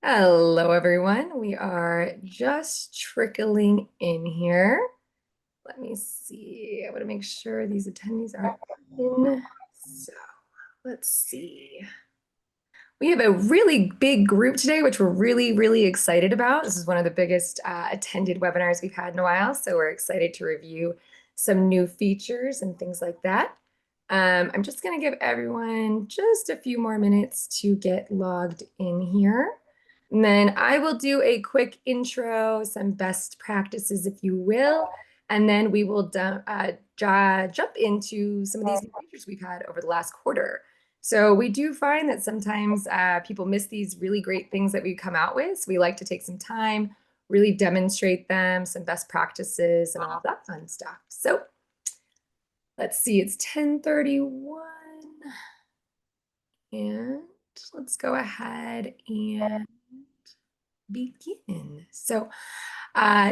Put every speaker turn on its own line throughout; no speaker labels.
Hello, everyone. We are just trickling in here. Let me see. I want to make sure these attendees are in. So let's see. We have a really big group today, which we're really excited about. This is one of the biggest attended webinars we've had in a while. So we're excited to review some new features and things like that. I'm just going to give everyone just a few more minutes to get logged in here. And then I will do a quick intro, some best practices, if you will. And then we will jump into some of these new features we've had over the last quarter. So we do find that sometimes people miss these really great things that we come out with. So we like to take some time, really demonstrate them, some best practices and all that fun stuff. So let's see, it's 10:31. And let's go ahead and begin. So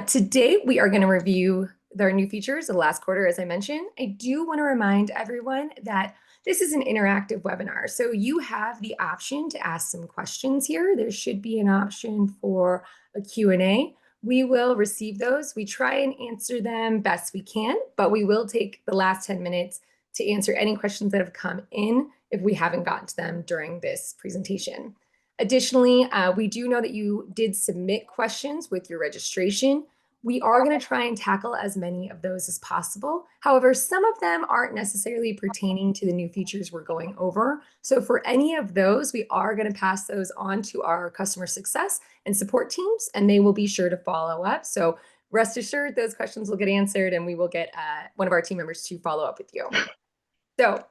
today we are going to review their new features of the last quarter, as I mentioned. I do want to remind everyone that this is an interactive webinar. So you have the option to ask some questions here. There should be an option for a Q&A. We will receive those. We try and answer them best we can, but we will take the last 10 minutes to answer any questions that have come in if we haven't gotten to them during this presentation. Additionally, we do know that you did submit questions with your registration. We are going to try and tackle as many of those as possible. However, some of them aren't necessarily pertaining to the new features we're going over. So for any of those, we are going to pass those on to our customer success and support teams, and they will be sure to follow up. So rest assured, those questions will get answered, and we will get one of our team members to follow up with you. So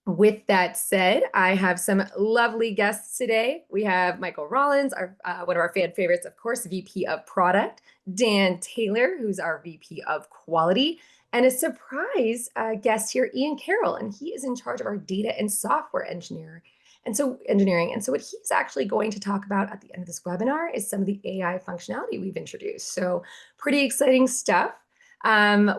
with that said, I have some lovely guests today. We have Michael Rollins, one of our fan favorites, of course, VP of Product, Dan Taylor, who's our VP of Quality, and a surprise guest here, Ian Carroll, and he is in charge of our data and software engineering. And so what he's actually going to talk about at the end of this webinar is some of the AI functionality we've introduced. So pretty exciting stuff.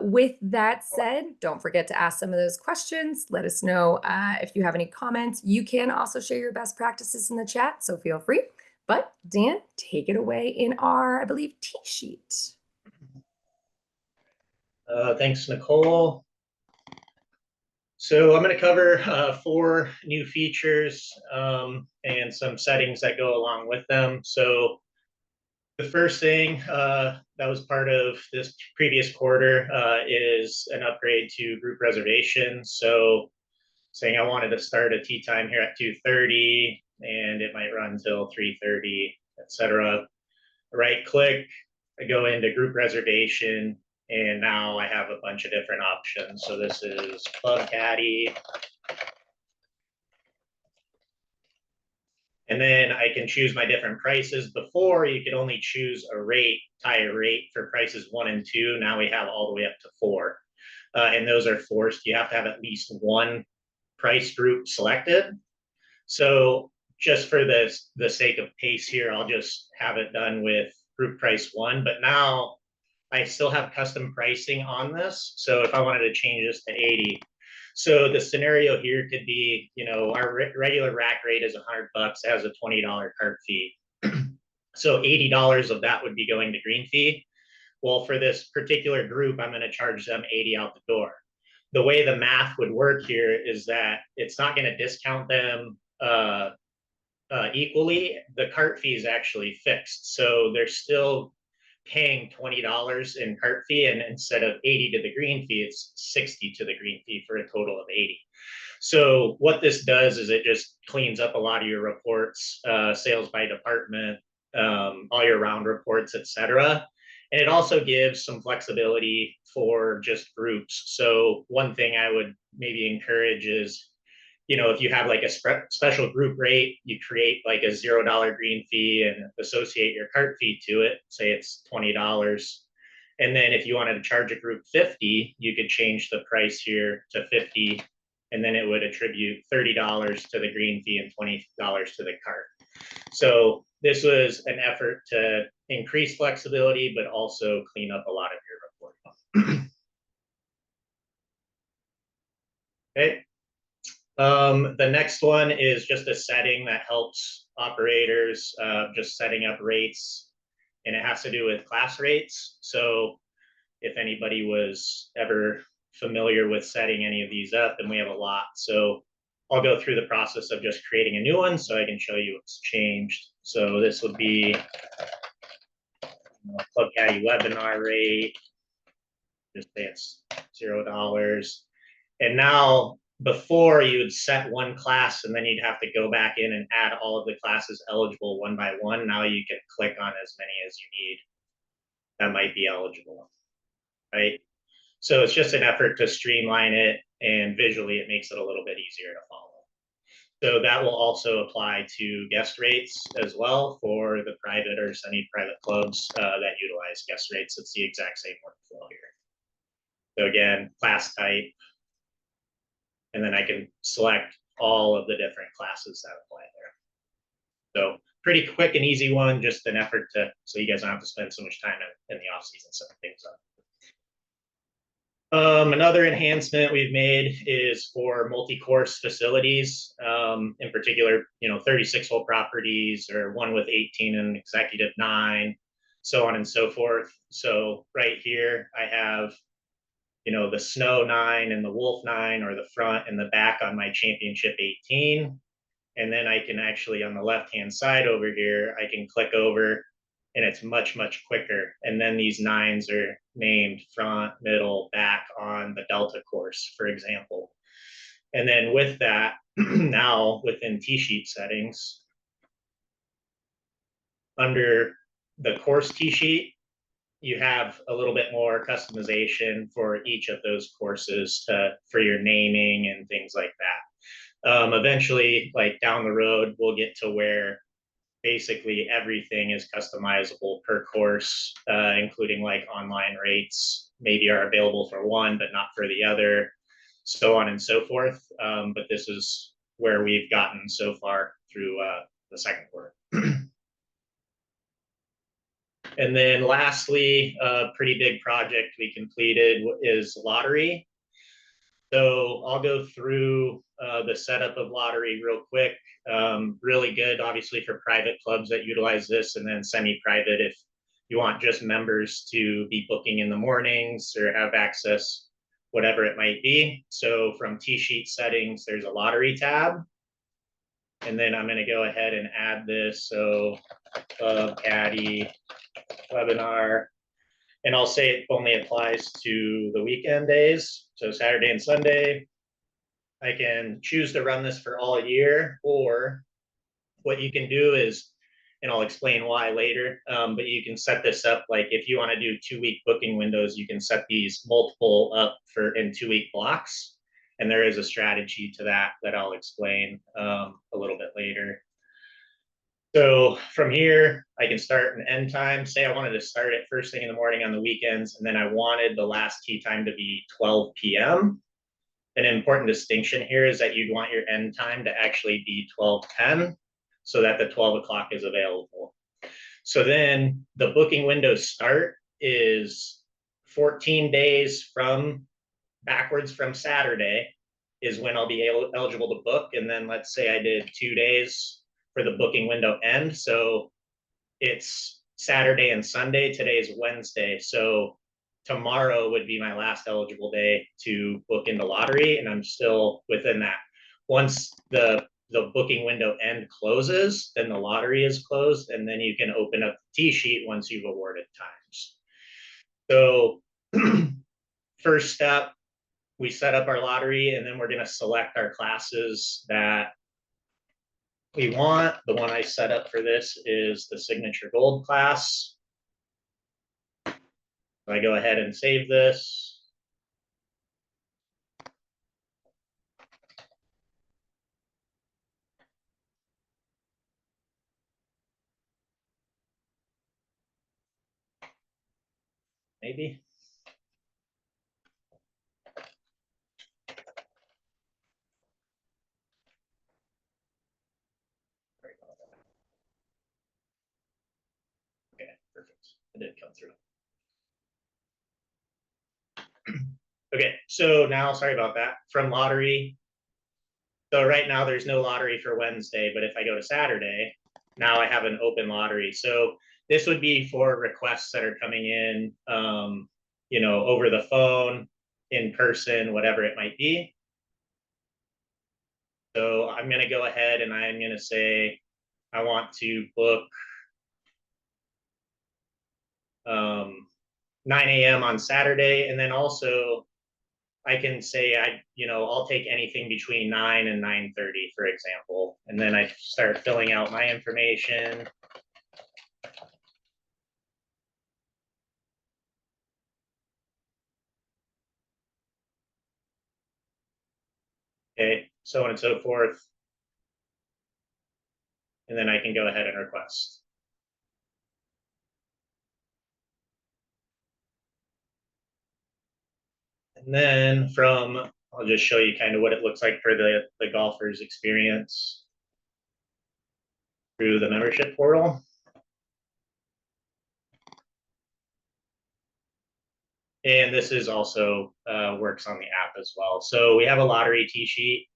With that said, don't forget to ask some of those questions. Let us know if you have any comments. You can also share your best practices in the chat, so feel free. But Dan, take it away in our, I believe, T-sheet.
Thanks, Nicole. So I'm going to cover 4 new features and some settings that go along with them. So the first thing that was part of this previous quarter is an upgrade to group reservations. So saying I wanted to start a tea time here at 2:30 and it might run till 3:30, etc. Right click, I go into group reservation, and now I have a bunch of different options. So this is Club Caddie. And then I can choose my different prices. Before, you could only choose a rate, tie a rate for prices 1 and 2. Now we have all the way up to 4. And those are forced. You have to have at least one price group selected. So just for the sake of pace here, I'll just have it done with group price 1. But now I still have custom pricing on this. So if I wanted to change this to 80, so the scenario here could be, our regular rack rate is $100, has a $20 cart fee. So $80 of that would be going to green fee. Well, for this particular group, I'm going to charge them 80 out the door. The way the math would work here is that it's not going to discount them equally. The cart fee is actually fixed. So they're still paying $20 in cart fee, and instead of 80 to the green fee, it's 60 to the green fee for a total of 80. So what this does is it just cleans up a lot of your reports, sales by department, all your round reports, etc. And it also gives some flexibility for just groups. So one thing I would maybe encourage is, if you have like a special group rate, you create like a $0 green fee and associate your cart fee to it. Say it's $20. And then if you wanted to charge a group 50, you could change the price here to 50. And then it would attribute $30 to the green fee and $20 to the cart. So this was an effort to increase flexibility, but also clean up a lot of your reporting. Okay. The next one is just a setting that helps operators just setting up rates, and it has to do with class rates. So if anybody was ever familiar with setting any of these up, and we have a lot. So I'll go through the process of just creating a new one so I can show you what's changed. So this would be Club Caddie webinar rate. Just say it's $0. And now before you would set one class and then you'd have to go back in and add all of the classes eligible one by one. Now you can click on as many as you need that might be eligible, right? So it's just an effort to streamline it, and visually it makes it a little bit easier to follow. So that will also apply to guest rates as well for the private or semi-private clubs that utilize guest rates. It's the exact same workflow here. So again, class type, and then I can select all of the different classes that apply there. So pretty quick and easy one, just an effort to, so you guys don't have to spend so much time in the off season setting things up. Another enhancement we've made is for multi-course facilities, in particular, 36-hole properties or one with 18 and executive 9, so on and so forth. So right here, I have, the snow 9 and the wolf 9, or the front and the back on my championship 18. And then I can actually, on the left-hand side over here, I can click over and it's much, much quicker. And then these 9s are named front, middle, back on the Delta course, for example. And then with that, now within T-sheet settings, under the course T-sheet, you have a little bit more customization for each of those courses for your naming and things like that. Eventually, like down the road, we'll get to where basically everything is customizable per course, including like online rates maybe are available for one, but not for the other, so on and so forth. But this is where we've gotten so far through the second quarter. And then lastly, a pretty big project we completed is lottery. So I'll go through the setup of lottery real quick. Really good, obviously, for private clubs that utilize this, and then semi-private if you want just members to be booking in the mornings or have access, whatever it might be. So from T-sheet settings, there's a lottery tab. And then I'm going to go ahead and add this. So Club Caddie webinar. And I'll say it only applies to the weekend days. So Saturday and Sunday. I can choose to run this for all year, or what you can do is, and I'll explain why later, but you can set this up like if you want to do 2-week booking windows, you can set these multiple up in 2-week blocks. And there is a strategy to that I'll explain a little bit later. So from here, I can start and end time. Say I wanted to start it first thing in the morning on the weekends, and then I wanted the last tee time to be 12 p.m. An important distinction here is that you'd want your end time to actually be 12:10 so that the 12 o'clock is available. So then the booking window start is 14 days from backwards from Saturday is when I'll be eligible to book. And then let's say I did 2 days for the booking window end. So it's Saturday and Sunday. Today is Wednesday. So tomorrow would be my last eligible day to book into lottery, and I'm still within that. Once the booking window end closes, then the lottery is closed, and then you can open up the T-sheet once you've awarded times. So first step, we set up our lottery, and then we're going to select our classes that we want. The one I set up for this is the Signature Gold class. I go ahead and save this. Maybe. Okay, perfect. It did come through. Okay, so now, sorry about that. From lottery, So right now there's no lottery for Wednesday, but if I go to Saturday, now I have an open lottery. So this would be for requests that are coming in, over the phone, in person, whatever it might be. So I'm going to go ahead and I'm going to say I want to book 9 a.m. on Saturday, and then also I can say I'll take anything between 9 and 9:30, for example, and then I start filling out my information. Okay, so on and so forth, and then I can go ahead and request. And then I'll just show you kind of what it looks like for the golfer's experience through the membership portal. And this is also works on the app as well. So we have a lottery tee sheet.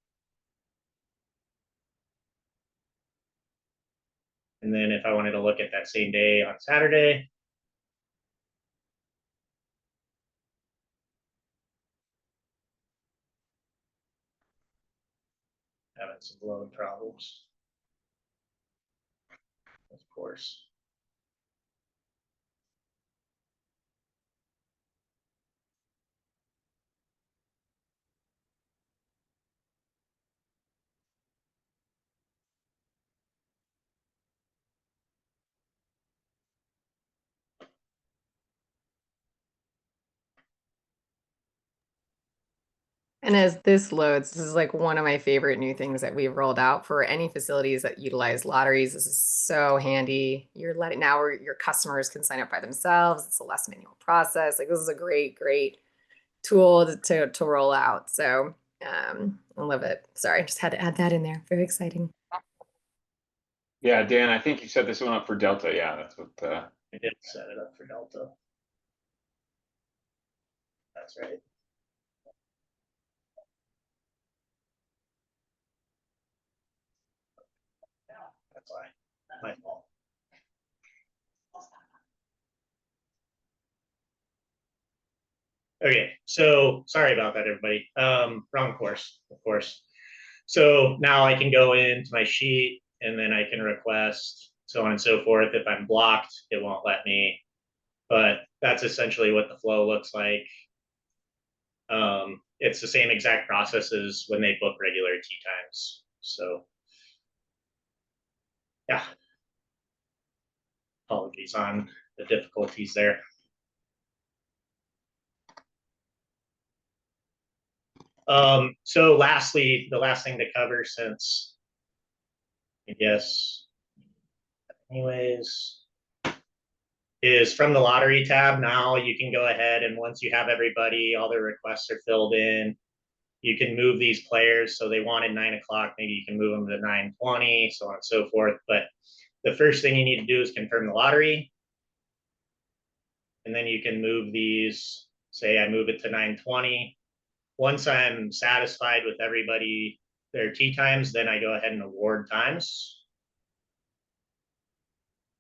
And then if I wanted to look at that same day on Saturday, having some load problems, of course.
And as this loads, this is like one of my favorite new things that we've rolled out for any facilities that utilize lotteries. This is so handy. You're letting now your customers can sign up by themselves. It's a less manual process. Like this is a great, great tool to roll out. So I love it. Sorry, I just had to add that in there. Very exciting.
Yeah, Dan, I think you set this one up for Delta. Yeah, that's what.
I did set it up for Delta. That's right. That's why. My fault. Okay, so sorry about that, everybody. Wrong course, of course. So now I can go into my sheet and then I can request so on and so forth. If I'm blocked, it won't let me. But that's essentially what the flow looks like. It's the same exact process as when they book regular tee times. So yeah, apologies on the difficulties there. So lastly, the last thing to cover since I guess anyways is from the lottery tab. Now you can go ahead and once you have everybody, all their requests are filled in, you can move these players. So they wanted 9 o'clock, maybe you can move them to 9:20, so on and so forth. But the first thing you need to do is confirm the lottery. And then you can move these, say I move it to 9:20. Once I'm satisfied with everybody, their tee times, then I go ahead and award times.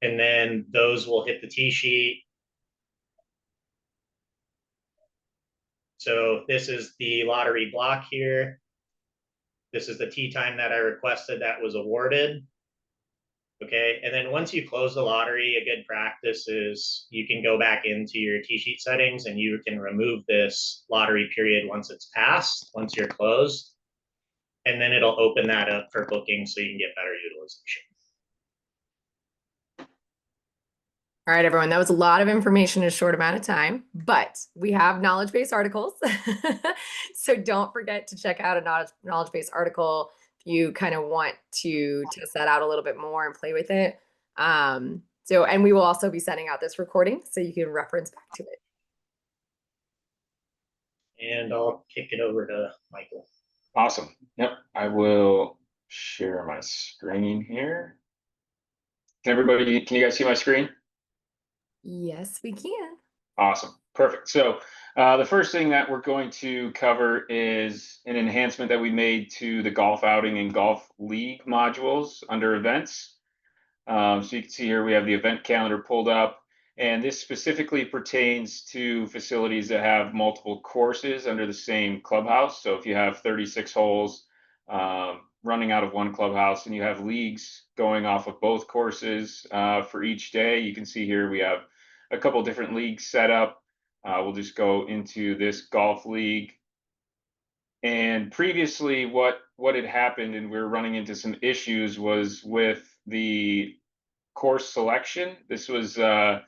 And then those will hit the tee sheet. So this is the lottery block here. This is the tee time that I requested that was awarded. Okay, and then once you close the lottery, a good practice is you can go back into your tee sheet settings and you can remove this lottery period once it's passed, once you're closed, and then it'll open that up for booking so you can get better utilization.
All right, everyone, that was a lot of information in a short amount of time, but we have knowledge base articles. So don't forget to check out a knowledge base article if you kind of want to test that out a little bit more and play with it. And we will also be sending out this recording so you can reference back to it.
And I'll kick it over to Michael.
Awesome. Yep, I will share my screen here. Can you guys see my screen?
Yes, we can.
Awesome. Perfect. So the first thing that we're going to cover is an enhancement that we made to the golf outing and golf league modules under events. So you can see here we have the event calendar pulled up, and this specifically pertains to facilities that have multiple courses under the same clubhouse. So if you have 36 holes running out of one clubhouse and you have leagues going off of both courses for each day, you can see here we have a couple different leagues set up. We'll just go into this golf league. And previously, what had happened, and we were running into some issues, was with the course selection. This was there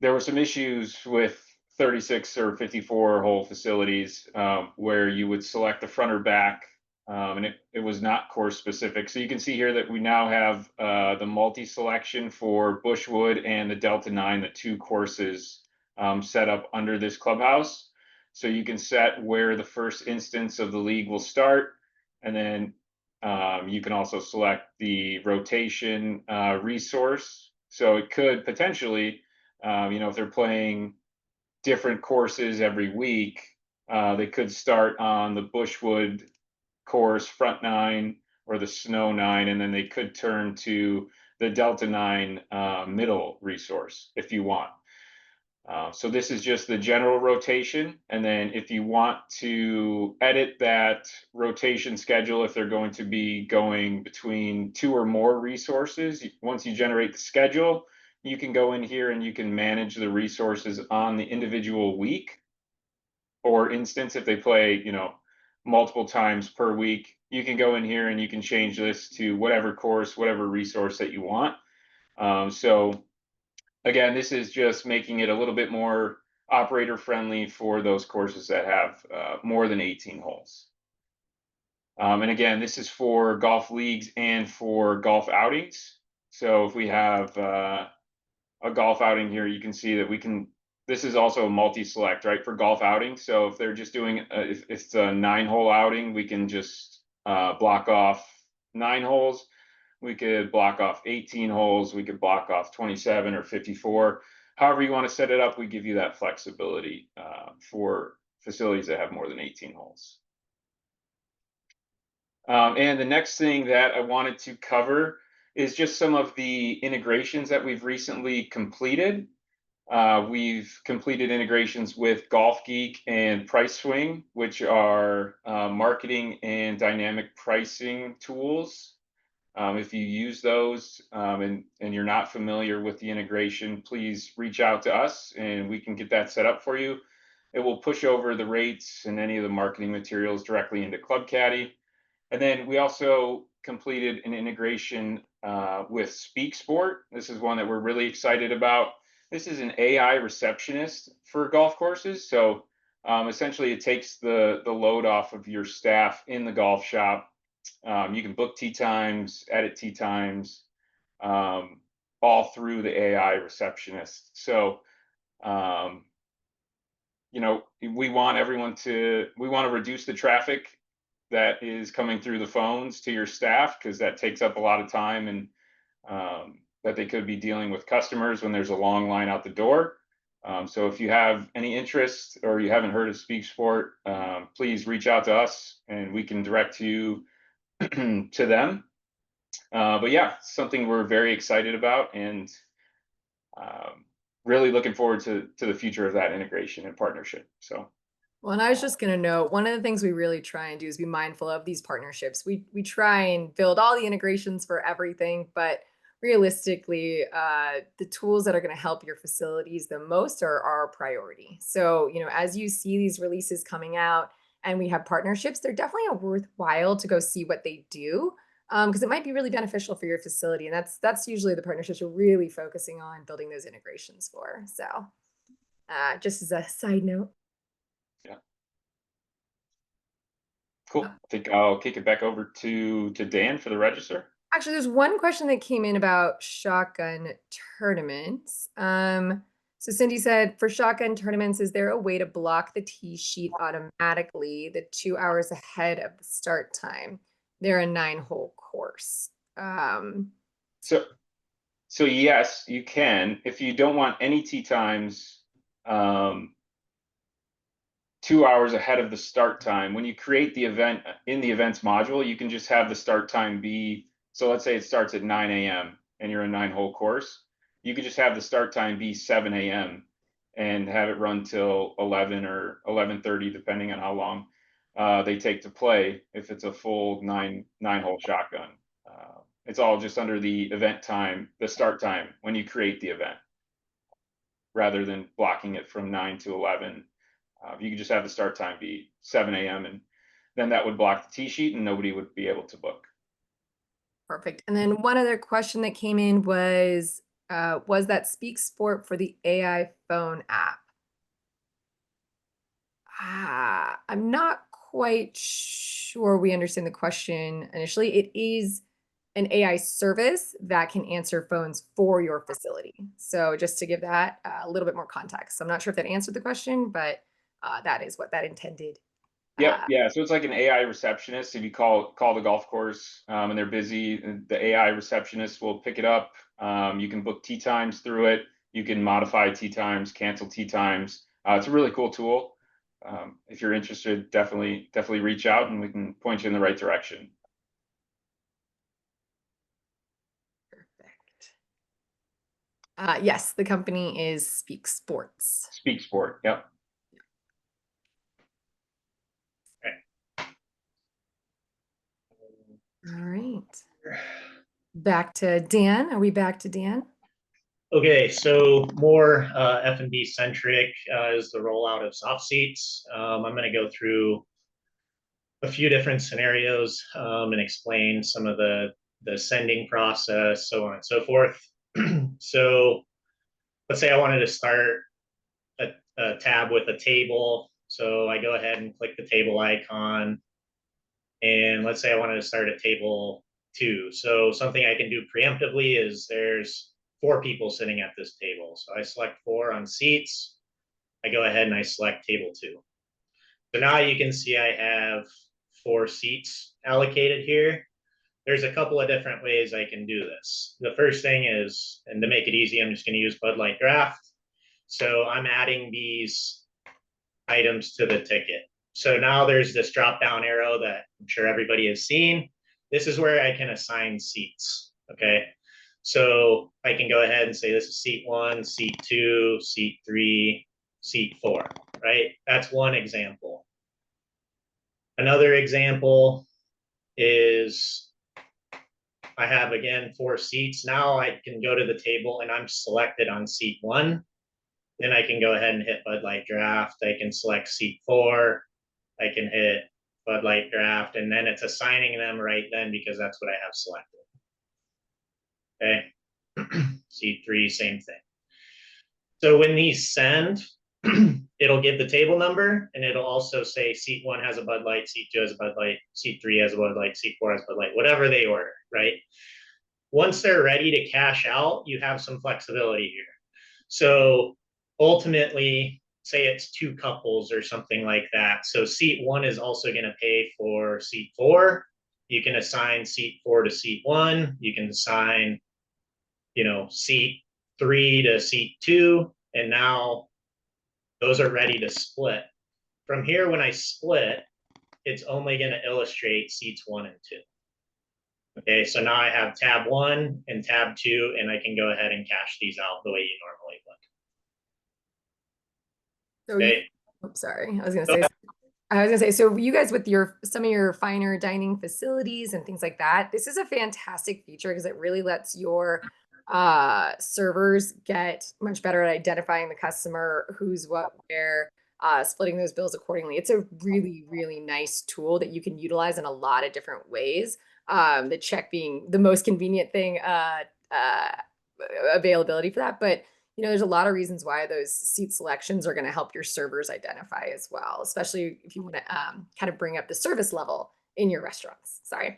were some issues with 36 or 54 hole facilities where you would select the front or back, and it was not course specific. So you can see here that we now have the multi-selection for Bushwood and the Delta 9, the two courses set up under this clubhouse. So you can set where the first instance of the league will start, and then you can also select the rotation resource. So it could potentially, if they're playing different courses every week, they could start on the Bushwood course front nine or the snow nine, and then they could turn to the Delta 9 middle resource if you want. So this is just the general rotation. And then if you want to edit that rotation schedule, if they're going to be going between two or more resources, once you generate the schedule, you can go in here and you can manage the resources on the individual week or instance. If they play, multiple times per week, you can go in here and you can change this to whatever course, whatever resource that you want. So again, this is just making it a little bit more operator friendly for those courses that have more than 18 holes. And again, this is for golf leagues and for golf outings. So if we have a golf outing here, you can see that this is also a multi-select, right, for golf outing. So if they're just doing, if it's a 9-hole outing, we can just block off 9 holes. We could block off 18 holes. We could block off 27 or 54. However you want to set it up, we give you that flexibility for facilities that have more than 18 holes. And the next thing that I wanted to cover is just some of the integrations that we've recently completed. We've completed integrations with Golf Geek and Price Swing, which are marketing and dynamic pricing tools. If you use those and you're not familiar with the integration, please reach out to us and we can get that set up for you. It will push over the rates and any of the marketing materials directly into Club Caddie. And then we also completed an integration with Speak Sport. This is one that we're really excited about. This is an AI receptionist for golf courses. So essentially it takes the load off of your staff in the golf shop. You can book tee times, edit tee times, all through the AI receptionist. So, we want to reduce the traffic that is coming through the phones to your staff, because that takes up a lot of time and that they could be dealing with customers when there's a long line out the door. So if you have any interest or you haven't heard of Speak Sport, please reach out to us and we can direct you to them. But yeah, something we're very excited about and really looking forward to the future of that integration and partnership. So.
Well, and I was just going to note, one of the things we really try and do is be mindful of these partnerships. We try and build all the integrations for everything, but realistically, the tools that are going to help your facilities the most are our priority. So, as you see these releases coming out and we have partnerships, they're definitely worthwhile to go see what they do, because it might be really beneficial for your facility. And that's usually the partnerships we're really focusing on building those integrations for. So just as a side note.
Yeah. Cool. I think I'll kick it back over to Dan for the register.
Actually, there's one question that came in about shotgun tournaments. So Cindy said, for shotgun tournaments, is there a way to block the tee sheet automatically the 2 hours ahead of the start time? They're a 9-hole course.
So yes, you can. If you don't want any tee times um, 2 hours ahead of the start time. When you create the event in the events module, you can just have the start time be, so let's say it starts at 9 a.m. and you're a 9-hole course. You could just have the start time be 7 a.m. and have it run till 11 or 11:30, depending on how long they take to play. If it's a full nine-hole shotgun, it's all just under the event time, the start time when you create the event, rather than blocking it from 9 to 11. You could just have the start time be 7 a.m. and then that would block the tee sheet and nobody would be able to book.
Perfect. And then one other question that came in was that Speak Sport for the AI phone app? I'm not quite sure we understand the question initially. It is an AI service that can answer phones for your facility. So just to give that a little bit more context. So I'm not sure if that answered the question, but that is what that intended.
Yep, yeah. So it's like an AI receptionist. If you call the golf course and they're busy, the AI receptionist will pick it up. You can book tee times through it. You can modify tee times, cancel tee times. It's a really cool tool. If you're interested, definitely reach out and we can point you in the right direction.
Perfect. Yes, the company is Speak Sports.
Speak Sport. Yep.
All right. Back to Dan. Are we back to Dan?
Okay, so more F&B centric is the rollout of soft seats. I'm going to go through a few different scenarios and explain some of the sending process, so on and so forth. So let's say I wanted to start a tab with a table. So I go ahead and click the table icon. And let's say I wanted to start a table 2. So something I can do preemptively is there's 4 people sitting at this table. So I select 4 on seats. I go ahead and I select table 2. So now you can see I have 4 seats allocated here. There's a couple of different ways I can do this. The first thing is, and to make it easy, I'm just going to use Bud Light Draft. So I'm adding these items to the ticket. So now there's this drop down arrow that I'm sure everybody has seen. This is where I can assign seats. Okay. So I can go ahead and say this is seat 1, seat 2, seat 3, seat 4, right? That's one example. Another example is I have again 4 seats. Now I can go to the table and I'm selected on seat 1. Then I can go ahead and hit Bud Light Draft. I can select seat 4. I can hit Bud Light Draft, and then it's assigning them right then because that's what I have selected. Okay. Seat 3, same thing. So when these send, it'll give the table number and it'll also say seat 1 has a Bud Light, seat 2 has a Bud Light, seat 3 has a Bud Light, seat 4 has a Bud Light, whatever they order, right? Once they're ready to cash out, you have some flexibility here. So ultimately, say it's 2 couples or something like that. So seat 1 is also going to pay for seat 4. You can assign seat 4 to seat 1. You can assign, seat 3 to seat 2. And now those are ready to split. From here, when I split, it's only going to illustrate seats 1 and 2. Okay, so now I have tab 1 and tab 2, and I can go ahead and cash these out the way you normally would.
So
Okay.
sorry, I was gonna say, so you guys with some of your finer dining facilities and things like that, this is a fantastic feature because it really lets your servers get much better at identifying the customer, who's what, where, splitting those bills accordingly. It's a really, really nice tool that you can utilize in a lot of different ways. The check being the most convenient thing, availability for that, but there's a lot of reasons why those seat selections are going to help your servers identify as well, especially if you want to kind of bring up the service level in your restaurants. Sorry,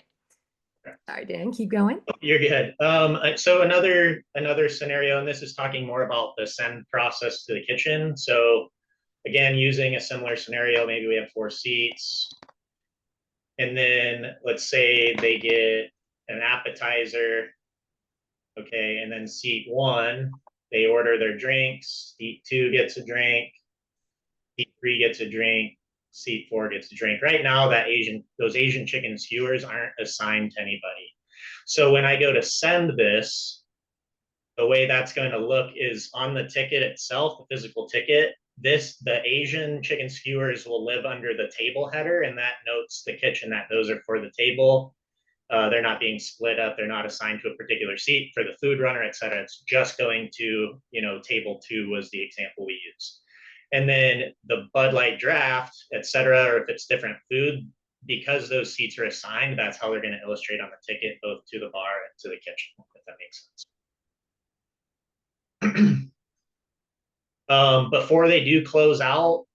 Dan, keep going.
You're good. So another scenario, and this is talking more about the send process to the kitchen. So again, using a similar scenario, maybe we have 4 seats, and then let's say they get an appetizer. Okay, and then seat 1 they order their drinks. Seat 2 gets a drink. Seat 3 gets a drink. Seat 4 gets a drink. Right now, those Asian chicken skewers aren't assigned to anybody. So when I go to send this, the way that's going to look is on the ticket itself, the physical ticket. The Asian chicken skewers will live under the table header, and that notes the kitchen that those are for the table. They're not being split up. They're not assigned to a particular seat for the food runner, et cetera. It's just going to, table 2 was the example we used. And then the Bud Light draft, et cetera, or if it's different food, because those seats are assigned, that's how they're going to illustrate on the ticket, both to the bar and to the kitchen, if that makes sense. Before they do close out,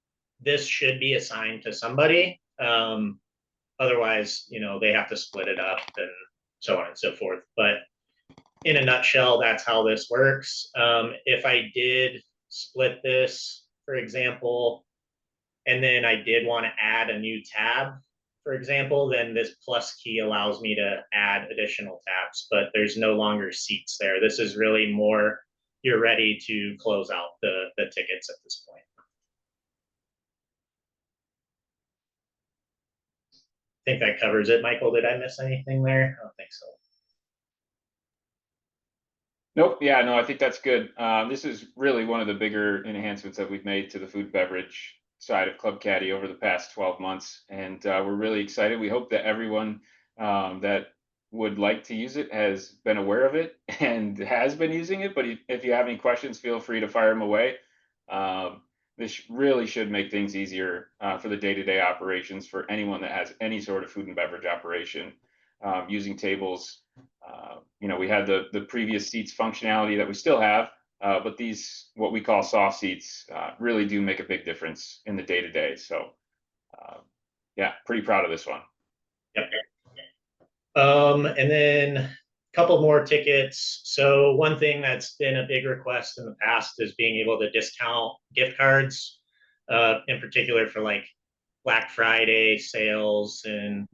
this should be assigned to somebody. Otherwise, they have to split it up and so on and so forth. But in a nutshell, that's how this works. If I did split this, for example, and then I did want to add a new tab, for example, then this plus key allows me to add additional tabs, but there's no longer seats there. This is really more, you're ready to close out the tickets at this point. I think that covers it. Michael, did I miss anything there? I don't think so.
Nope. Yeah, no, I think that's good. This is really one of the bigger enhancements that we've made to the food and beverage side of Club Caddie over the past 12 months. And we're really excited. We hope that everyone that would like to use it has been aware of it and has been using it. But if you have any questions, feel free to fire them away. This really should make things easier for the day-to-day operations for anyone that has any sort of food and beverage operation using tables. We had the previous seats functionality that we still have, but these, what we call soft seats, really do make a big difference in the day-to-day. So yeah, pretty proud of this one.
Yep. And then a couple more tickets. So one thing that's been a big request in the past is being able to discount gift cards, in particular for like Black Friday sales and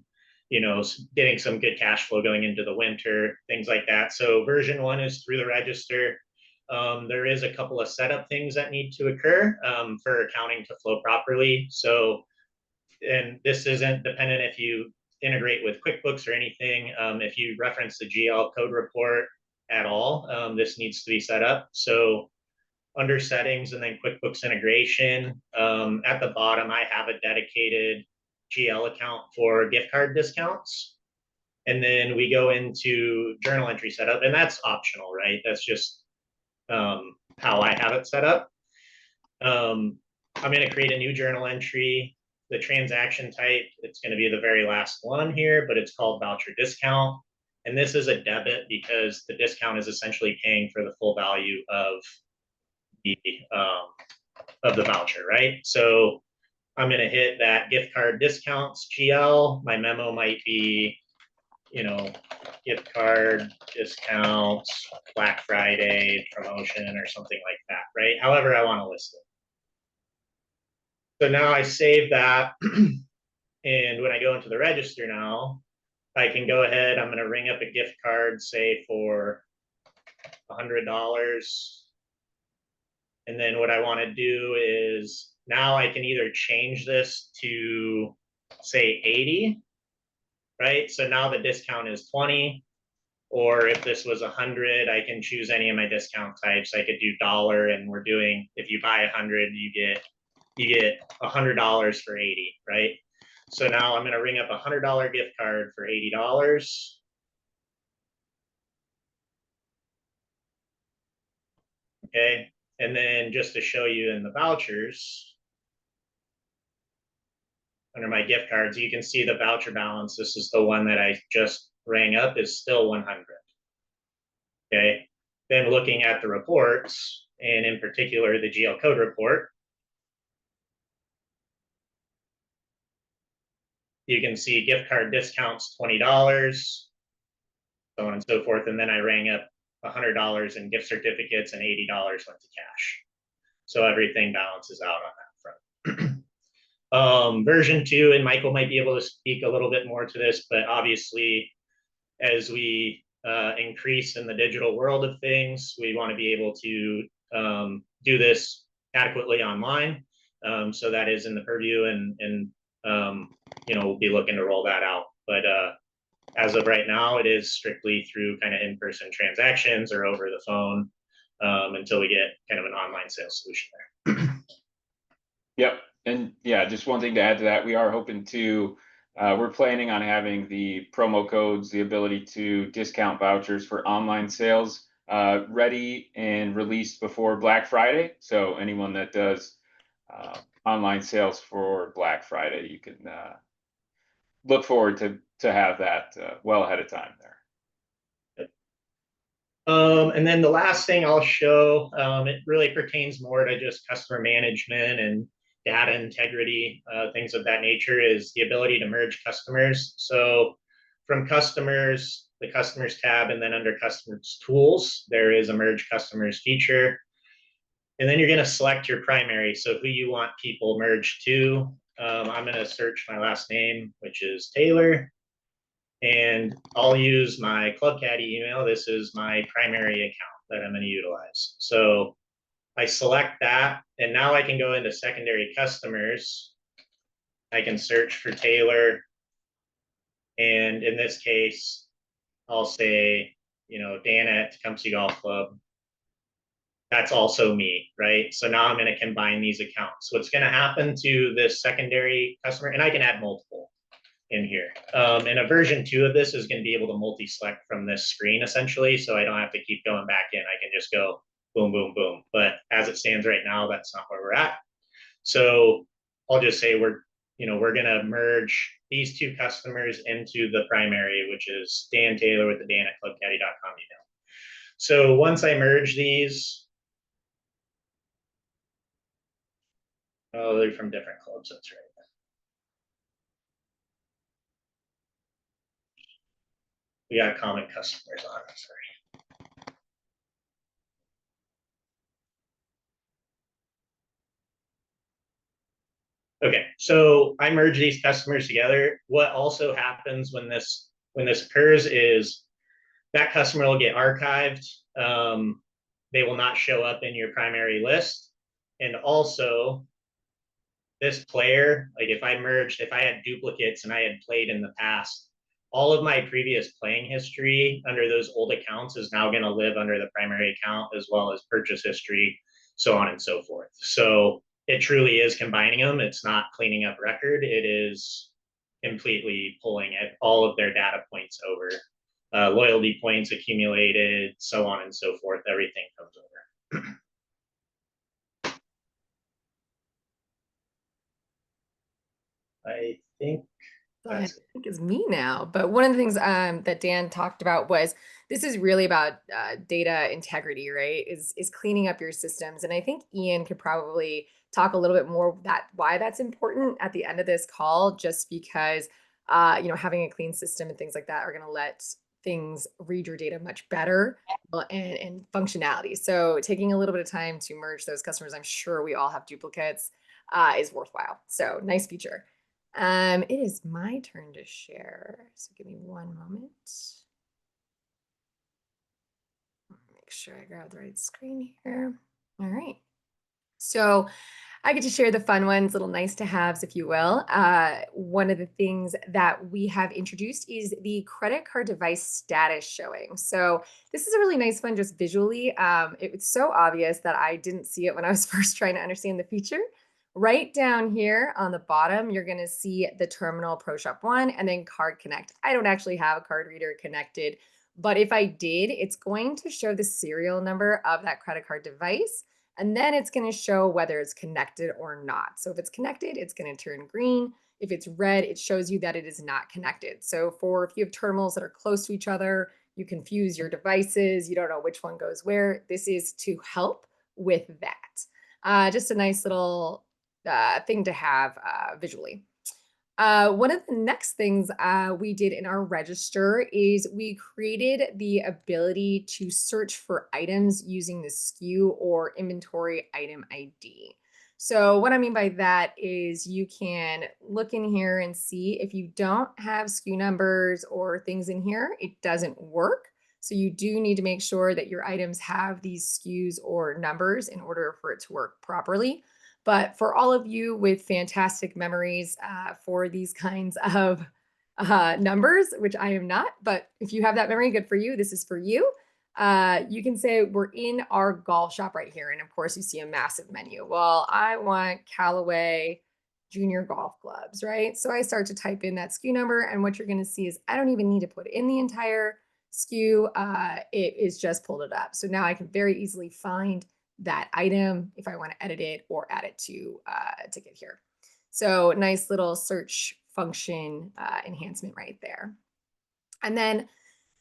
getting some good cash flow going into the winter, things like that. So version 1 is through the register. There is a couple of setup things that need to occur for accounting to flow properly. So, and this isn't dependent if you integrate with QuickBooks or anything. If you reference the GL code report at all, this needs to be set up. So under settings and then QuickBooks integration, at the bottom, I have a dedicated GL account for gift card discounts. And then we go into journal entry setup, and that's optional, right? That's just how I have it set up. I'm going to create a new journal entry. The transaction type, it's going to be the very last one here, but it's called voucher discount. And this is a debit because the discount is essentially paying for the full value of the voucher, right? So I'm going to hit that gift card discounts GL. My memo might be, gift card discounts, Black Friday promotion or something like that, right? However I want to list it. So now I save that. And when I go into the register now, I can go ahead, I'm going to ring up a gift card, say for $100. And then what I want to do is now I can either change this to say 80, right? So now the discount is 20, or if this was 100, I can choose any of my discount types. I could do dollar, and we're doing, if you buy 100, you get $100 for 80, right? So now I'm going to ring up a $100 gift card for $80. Okay. And then just to show you in the vouchers, under my gift cards, you can see the voucher balance. This is the one that I just rang up, is still 100. Okay. Then looking at the reports, and in particular, the GL code report, you can see gift card discounts, $20, so on and so forth. And then I rang up $100 in gift certificates and $80 went to cash. So everything balances out on that front. Version 2, and Michael might be able to speak a little bit more to this, but obviously, as we increase in the digital world of things. We want to be able to do this adequately online. So that is in the purview, and we'll be looking to roll that out. But as of right now, it is strictly through kind of in-person transactions or over the phone until we get kind of an online sales solution there.
Yep. And yeah, just one thing to add to that, we are hoping to, we're planning on having the promo codes, the ability to discount vouchers for online sales ready and released before Black Friday. So anyone that does online sales for Black Friday, you can look forward to have that well ahead of time there.
And then the last thing I'll show, it really pertains more to just customer management and data integrity, things of that nature, is the ability to merge customers. So from customers, the customers tab, and then under customers tools, there is a merge customers feature. And then you're going to select your primary. So who you want people merged to. I'm going to search my last name, which is Taylor. And I'll use my Club Caddie email. This is my primary account that I'm going to utilize. So I select that, and now I can go into secondary customers. I can search for Taylor. And in this case, I'll say, Dan at Tecumseh Golf Club. That's also me, right? So now I'm going to combine these accounts. What's going to happen to this secondary customer, and I can add multiple in here. And a version 2 of this is going to be able to multi-select from this screen essentially, so I don't have to keep going back in. I can just go boom, boom, boom. But as it stands right now, that's not where we're at. So I'll just say we're going to merge these 2 customers into the primary, which is Dan Taylor with the Dan at clubcaddie.com email. So once I merge these, oh, they're from different clubs. That's right. We got common customers on. Sorry. Okay, so I merge these customers together. What also happens when this occurs is that customer will get archived. They will not show up in your primary list. And also, this player, like if I had duplicates and I had played in the past, all of my previous playing history under those old accounts is now going to live under the primary account, as well as purchase history, so on and so forth. So it truly is combining them. It's not cleaning up record. It is completely pulling all of their data points over. Loyalty points accumulated, so on and so forth. Everything comes over. I think
I think it's me now. But one of the things that Dan talked about was this is really about data integrity, right? Is cleaning up your systems. And I think Ian could probably talk a little bit more why that's important at the end of this call, just because having a clean system and things like that are going to let things read your data much better and functionality. So taking a little bit of time to merge those customers, I'm sure we all have duplicates, is worthwhile. So nice feature. It is my turn to share. So give me one moment. Make sure I grab the right screen here. All right. So I get to share the fun ones, little nice to haves, if you will. One of the things that we have introduced is the credit card device status showing. So this is a really nice one just visually. It's so obvious that I didn't see it when I was first trying to understand the feature. Right down here on the bottom, you're going to see the Terminal Pro Shop 1 and then Card Connect. I don't actually have a card reader connected, but if I did, it's going to show the serial number of that credit card device. And then it's going to show whether it's connected or not. So if it's connected, it's going to turn green. If it's red, it shows you that it is not connected. So if you have terminals that are close to each other, you confuse your devices, you don't know which one goes where, this is to help with that. Just a nice little thing to have visually. One of the next things we did in our register is we created the ability to search for items using the SKU or inventory item ID. So what I mean by that is you can look in here and see if you don't have SKU numbers or things in here, it doesn't work. So you do need to make sure that your items have these SKUs or numbers in order for it to work properly. But for all of you with fantastic memories for these kinds of numbers, which I am not, but if you have that memory, good for you. This is for you. You can say we're in our golf shop right here. And of course, you see a massive menu. Well, I want Callaway junior golf clubs, right? So I start to type in that SKU number. And what you're going to see is I don't even need to put in the entire SKU. It is just pulled it up. So now I can very easily find that item if I want to edit it or add it to a ticket here. So nice little search function enhancement right there. And then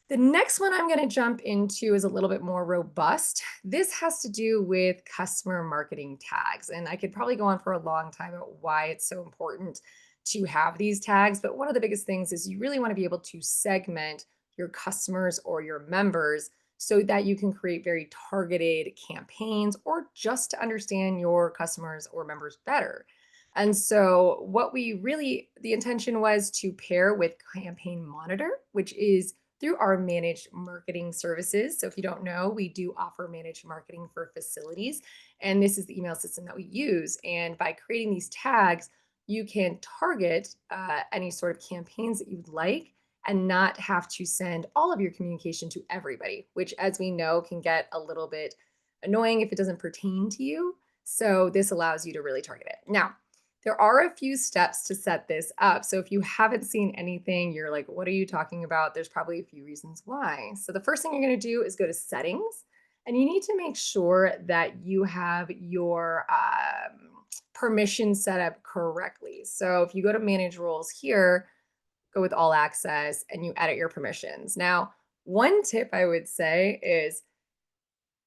the next one I'm going to jump into is a little bit more robust. This has to do with customer marketing tags. And I could probably go on for a long time about why it's so important to have these tags. But one of the biggest things is you really want to be able to segment your customers or your members so that you can create very targeted campaigns or just to understand your customers or members better. And so, the intention was to pair with Campaign Monitor, which is through our managed marketing services. So if you don't know, we do offer managed marketing for facilities, and this is the email system that we use. And by creating these tags, you can target any sort of campaigns that you would like and not have to send all of your communication to everybody, which, as we know, can get a little bit annoying if it doesn't pertain to you. So this allows you to really target it. Now, there are a few steps to set this up. So if you haven't seen anything, you're like, what are you talking about? There's probably a few reasons why. So the first thing you're going to do is go to settings, and you need to make sure that you have your permission set up correctly. So if you go to manage roles here, go with all access and you edit your permissions. Now, one tip I would say is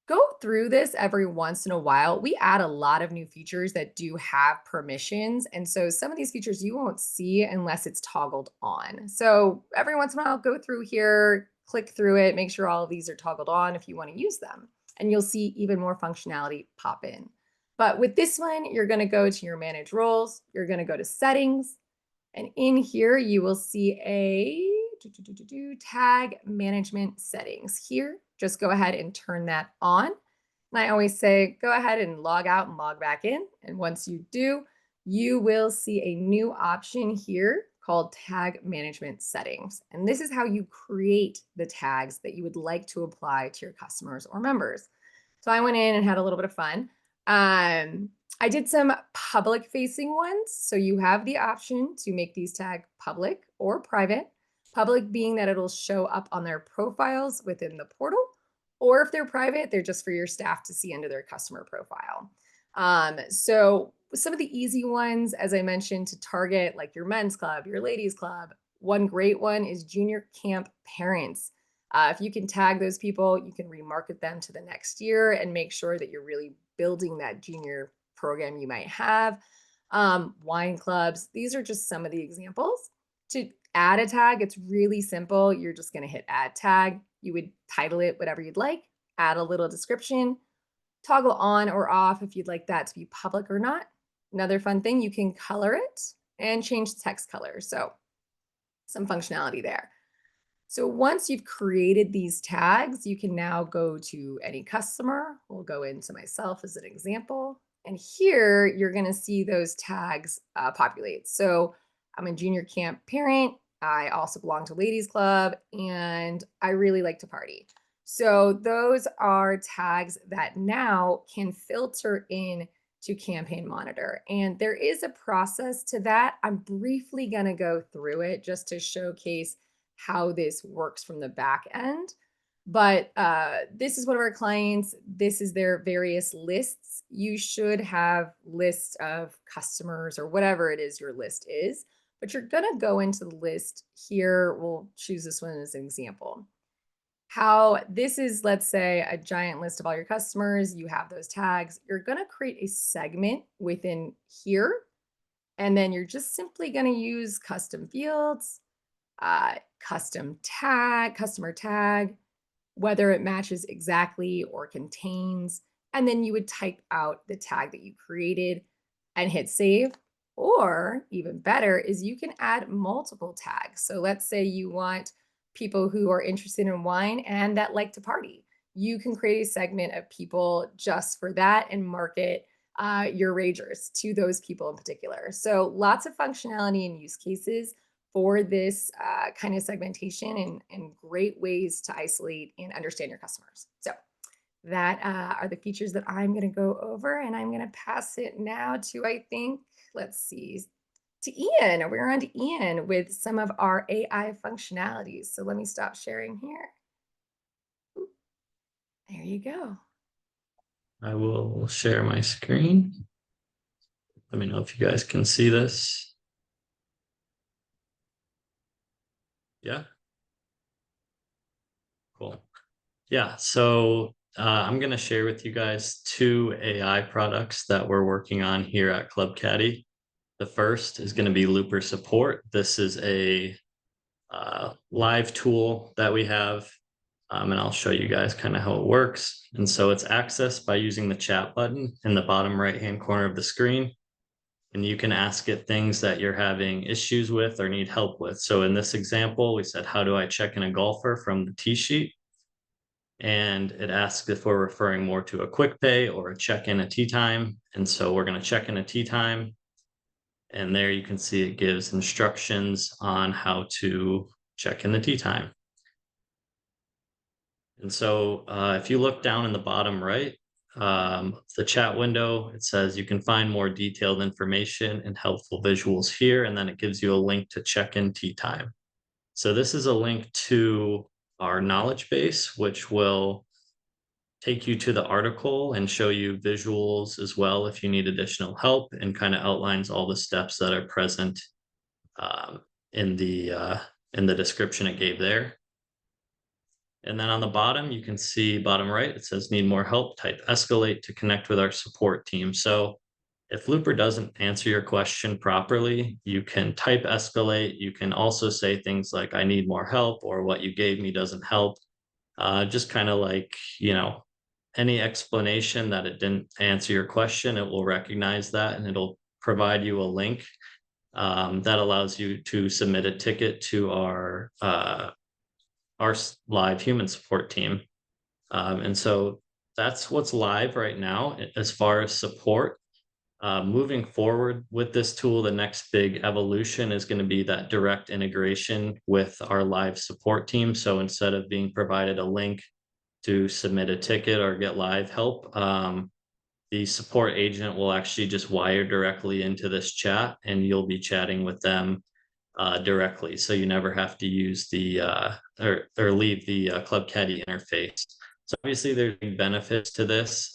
go through this every once in a while. We add a lot of new features that do have permissions. And so some of these features you won't see unless it's toggled on. So every once in a while, go through here, click through it, make sure all of these are toggled on if you want to use them. And you'll see even more functionality pop in. But with this one, you're going to go to your manage roles, you're going to go to settings, and in here you will see a tag management settings here. Just go ahead and turn that on. And I always say, go ahead and log out and log back in. And once you do, you will see a new option here called tag management settings. And this is how you create the tags that you would like to apply to your customers or members. So I went in and had a little bit of fun. I did some public facing ones. So you have the option to make these tag public or private. Public being that it'll show up on their profiles within the portal, or if they're private, they're just for your staff to see under their customer profile. So some of the easy ones, as I mentioned, to target like your men's club, your ladies club. One great one is junior camp parents. If you can tag those people, you can remarket them to the next year and make sure that you're really building that junior program you might have. Wine clubs, these are just some of the examples. To add a tag, it's really simple. You're just going to hit add tag. You would title it whatever you'd like, add a little description, toggle on or off if you'd like that to be public or not. Another fun thing, you can color it and change the text color. So some functionality there. So once you've created these tags, you can now go to any customer. We'll go into myself as an example. And here you're going to see those tags populate. So I'm a junior camp parent. I also belong to Ladies Club and I really like to party. So those are tags that now can filter in to Campaign Monitor. And there is a process to that. I'm briefly going to go through it just to showcase how this works from the back end. But this is one of our clients. This is their various lists. You should have lists of customers or whatever it is your list is, but you're going to go into the list here. We'll choose this one as an example. How this is, let's say, a giant list of all your customers. You have those tags. You're going to create a segment within here, and then you're just simply going to use custom fields, custom tag, customer tag, whether it matches exactly or contains, and then you would type out the tag that you created and hit save. Or even better is you can add multiple tags. So let's say you want people who are interested in wine and that like to party. You can create a segment of people just for that and market your ragers to those people in particular. So lots of functionality and use cases for this kind of segmentation and great ways to isolate and understand your customers. So that are the features that I'm going to go over, and I'm going to pass it now to, I think, let's see, to Ian. We're on to Ian with some of our AI functionalities. So let me stop sharing here. Ooh, there you go.
I will share my screen. Let me know if you guys can see this. Yeah. Cool. Yeah, so I'm going to share with you guys 2 AI products that we're working on here at Club Caddie. The first is going to be Looper Support. This is a live tool that we have, and I'll show you guys kind of how it works. And so it's accessed by using the chat button in the bottom right-hand corner of the screen. And you can ask it things that you're having issues with or need help with. So in this example, we said, how do I check in a golfer from the tee sheet? And it asks if we're referring more to a quick pay or a check-in a tee time. And so we're going to check in a tee time. And there you can see it gives instructions on how to check in the tee time. And so if you look down in the bottom right, the chat window, it says you can find more detailed information and helpful visuals here. And then it gives you a link to check-in tee time. So this is a link to our knowledge base, which will take you to the article and show you visuals as well if you need additional help, and kind of outlines all the steps that are present in the description it gave there. And then on the bottom, you can see bottom right, it says need more help, type escalate to connect with our support team. So if Looper doesn't answer your question properly, you can type escalate. You can also say things like, I need more help, or what you gave me doesn't help. Just kind of like, any explanation that it didn't answer your question, it will recognize that and it'll provide you a link that allows you to submit a ticket to our live human support team. And so that's what's live right now as far as support. Moving forward with this tool, the next big evolution is going to be that direct integration with our live support team. So instead of being provided a link to submit a ticket or get live help, the support agent will actually just wire directly into this chat, and you'll be chatting with them directly. So you never have to use the or leave the Club Caddie interface. So obviously there's benefits to this.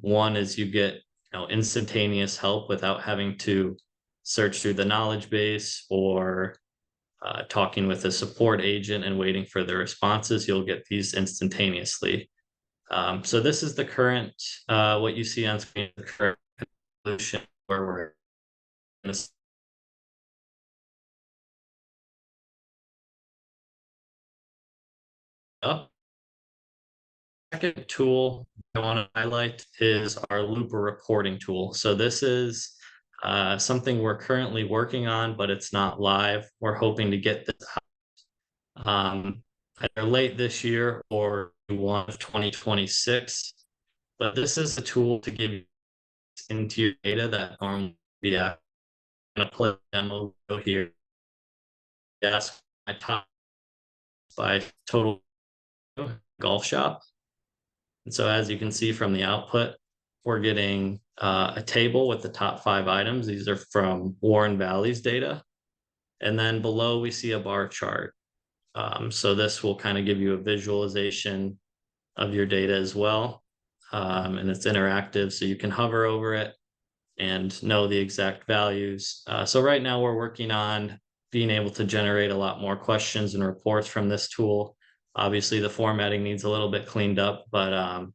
One is you get instantaneous help without having to search through the knowledge base or talking with a support agent and waiting for the responses. You'll get these instantaneously. So this is the current, what you see on screen, the current solution where we're in this. Up. Second tool I want to highlight is our Looper reporting tool. So this is something we're currently working on, but it's not live. We're hoping to get this either late this year or Q1 of 2026. But this is a tool to give you into your data that normally be I'm gonna play a demo here. Ask my top by total golf shop. And so as you can see from the output, we're getting a table with the top 5 items. These are from Warren Valley's data. And then below we see a bar chart. So this will kind of give you a visualization of your data as well. And it's interactive, so you can hover over it and know the exact values. So right now we're working on being able to generate a lot more questions and reports from this tool. Obviously the formatting needs a little bit cleaned up, but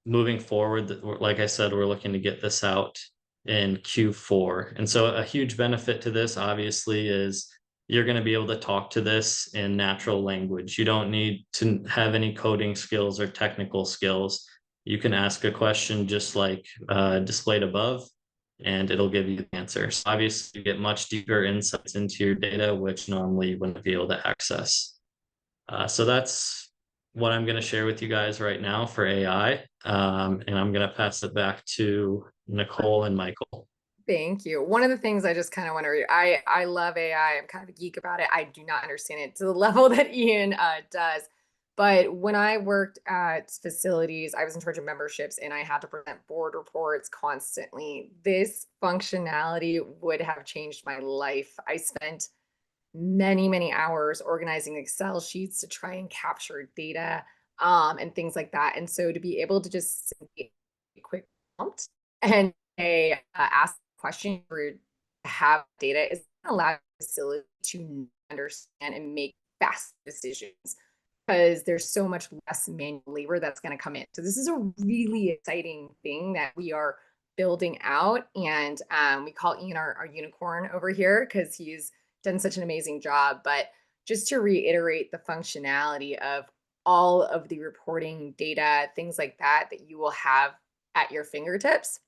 moving forward, like I said, we're looking to get this out in Q4. And so a huge benefit to this obviously is you're going to be able to talk to this in natural language. You don't need to have any coding skills or technical skills. You can ask a question just like displayed above, and it'll give you the answer. So obviously you get much deeper insights into your data, which normally you wouldn't be able to access. So that's what I'm going to share with you guys right now for AI. And I'm going to pass it back to Nicole and Michael.
Thank you. One of the things I just kind of want to read, I love AI. I'm kind of a geek about it. I do not understand it to the level that Ian does. But when I worked at facilities, I was in charge of memberships and I had to present board reports constantly. This functionality would have changed my life. I spent many, many hours organizing Excel sheets to try and capture data and things like that. And so to be able to just simply a quick prompt and ask a question or have data is going to allow the facility to understand and make fast decisions because there's so much less manual labor that's going to come in. So this is a really exciting thing that we are building out. And we call Ian our unicorn over here because he's done such an amazing job. But just to reiterate the functionality of all of the reporting data, things like that, that you will have at your fingertips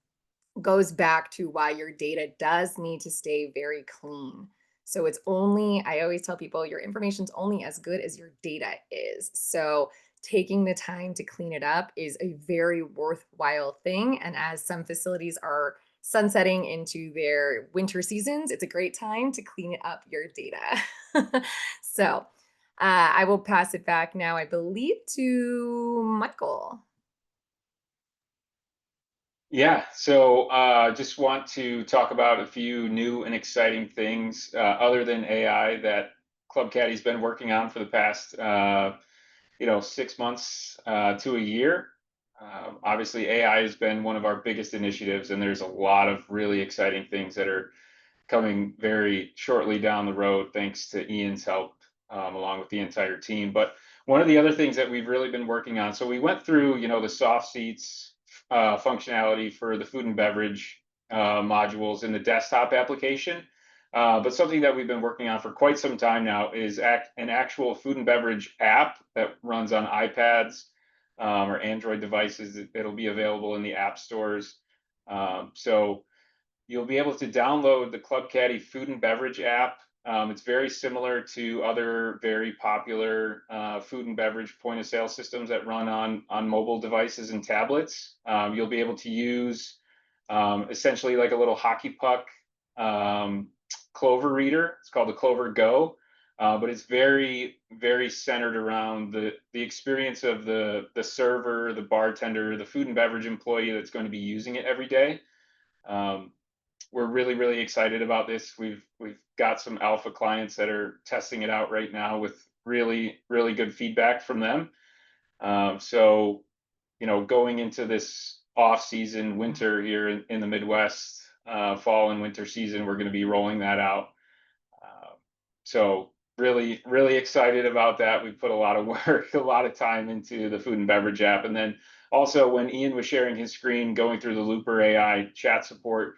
goes back to why your data does need to stay very clean. So it's only, I always tell people, your information's only as good as your data is. So taking the time to clean it up is a very worthwhile thing. And as some facilities are sunsetting into their winter seasons, it's a great time to clean up your data. So I will pass it back now, I believe, to Michael.
Yeah, so just want to talk about a few new and exciting things other than AI that Club Caddie's been working on for the past 6 months to a year. Obviously, AI has been one of our biggest initiatives, and there's a lot of really exciting things that are coming very shortly down the road, thanks to Ian's help, along with the entire team. But one of the other things that we've really been working on, so we went through, the soft seats functionality for the food and beverage modules in the desktop application. But something that we've been working on for quite some time now is an actual food and beverage app that runs on iPads or Android devices. It'll be available in the app stores. So you'll be able to download the Club Caddie food and beverage app. It's very similar to other very popular food and beverage point of sale systems that run on mobile devices and tablets. You'll be able to use essentially like a little hockey puck Clover reader. It's called the Clover Go. But it's very, very centered around the experience of the server, the bartender, the food and beverage employee that's going to be using it every day. We're really, really excited about this. We've got some alpha clients that are testing it out right now with really, really good feedback from them. So, going into this off season winter here in the Midwest, fall and winter season, we're going to be rolling that out. So really, really excited about that. We put a lot of work, a lot of time into the food and beverage app. And then also when Ian was sharing his screen, going through the Looper AI chat support,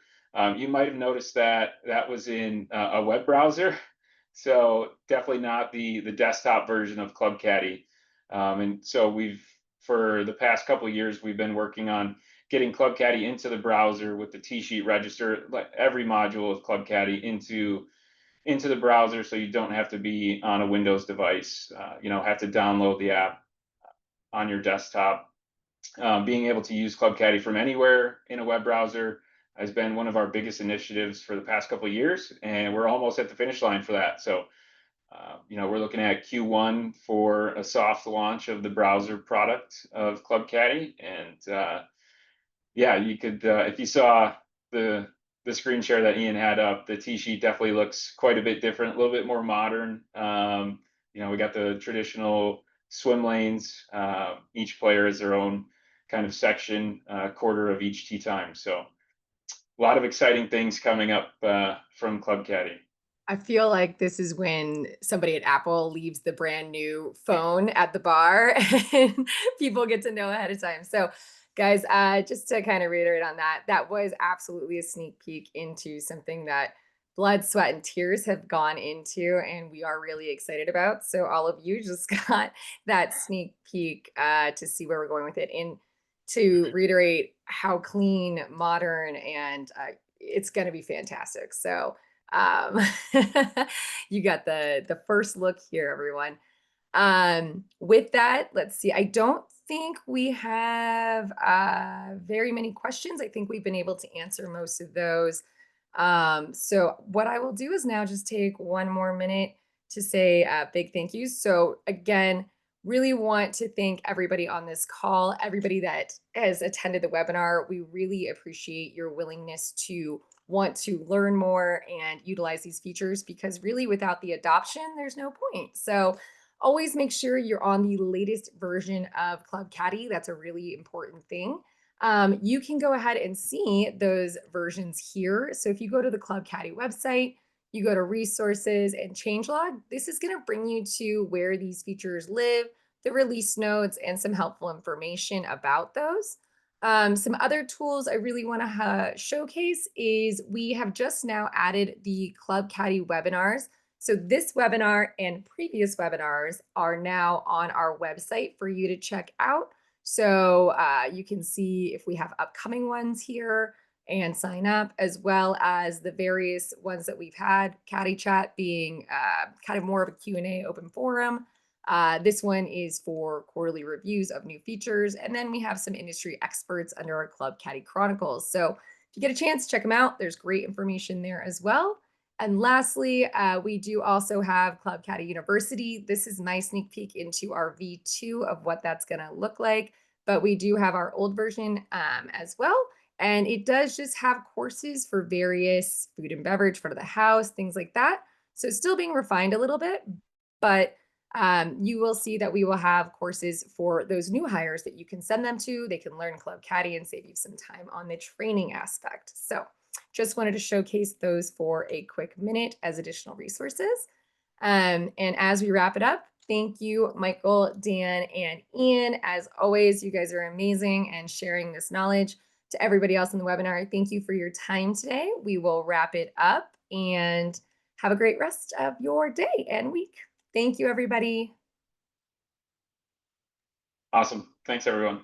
you might have noticed that that was in a web browser. So definitely not the desktop version of Club Caddie. And so for the past couple of years, we've been working on getting Club Caddie into the browser with the T-sheet register, like every module of Club Caddie into the browser, so you don't have to be on a Windows device, have to download the app on your desktop. Being able to use Club Caddie from anywhere in a web browser has been one of our biggest initiatives for the past couple of years, and we're almost at the finish line for that. So, we're looking at Q1 for a soft launch of the browser product of Club Caddie, and yeah, you could if you saw the screen share that Ian had up, the T-sheet definitely looks quite a bit different, a little bit more modern. We got the traditional swim lanes. Each player has their own kind of section, quarter of each tee time. So a lot of exciting things coming up from Club Caddie.
I feel like this is when somebody at Apple leaves the brand new phone at the bar and people get to know ahead of time. So, guys, just to kind of reiterate on that, that was absolutely a sneak peek into something that blood, sweat, and tears have gone into, and we are really excited about. So, all of you just got that sneak peek to see where we're going with it. And to reiterate how clean, modern, and it's going to be fantastic. So, um, you got the first look here, everyone. With that, let's see. I don't think we have very many questions. I think we've been able to answer most of those. So what I will do is now just take one more minute to say big thank yous. So again, really want to thank everybody on this call, everybody that has attended the webinar. We really appreciate your willingness to want to learn more and utilize these features, because really without the adoption, there's no point. So always make sure you're on the latest version of Club Caddie. That's a really important thing. You can go ahead and see those versions here. So if you go to the Club Caddie website, you go to resources and changelog, this is going to bring you to where these features live, the release notes, and some helpful information about those. Some other tools I really want to showcase is we have just now added the Club Caddie webinars. So this webinar and previous webinars are now on our website for you to check out. So you can see if we have upcoming ones here and sign up, as well as the various ones that we've had, Caddie Chat being kind of more of a Q&A open forum. This one is for quarterly reviews of new features. And then we have some industry experts under our Club Caddie Chronicles. So if you get a chance, check them out. There's great information there as well. And lastly, we do also have Club Caddie University. This is my sneak peek into our V2 of what that's going to look like. But we do have our old version as well. And it does just have courses for various food and beverage, front of the house, things like that. So it's still being refined a little bit, but you will see that we will have courses for those new hires that you can send them to. They can learn Club Caddie and save you some time on the training aspect. So just wanted to showcase those for a quick minute as additional resources. And as we wrap it up, thank you, Michael, Dan, and Ian. As always, you guys are amazing and sharing this knowledge. To everybody else in the webinar, thank you for your time today. We will wrap it up and have a great rest of your day and week. Thank you, everybody.
Awesome. Thanks, everyone.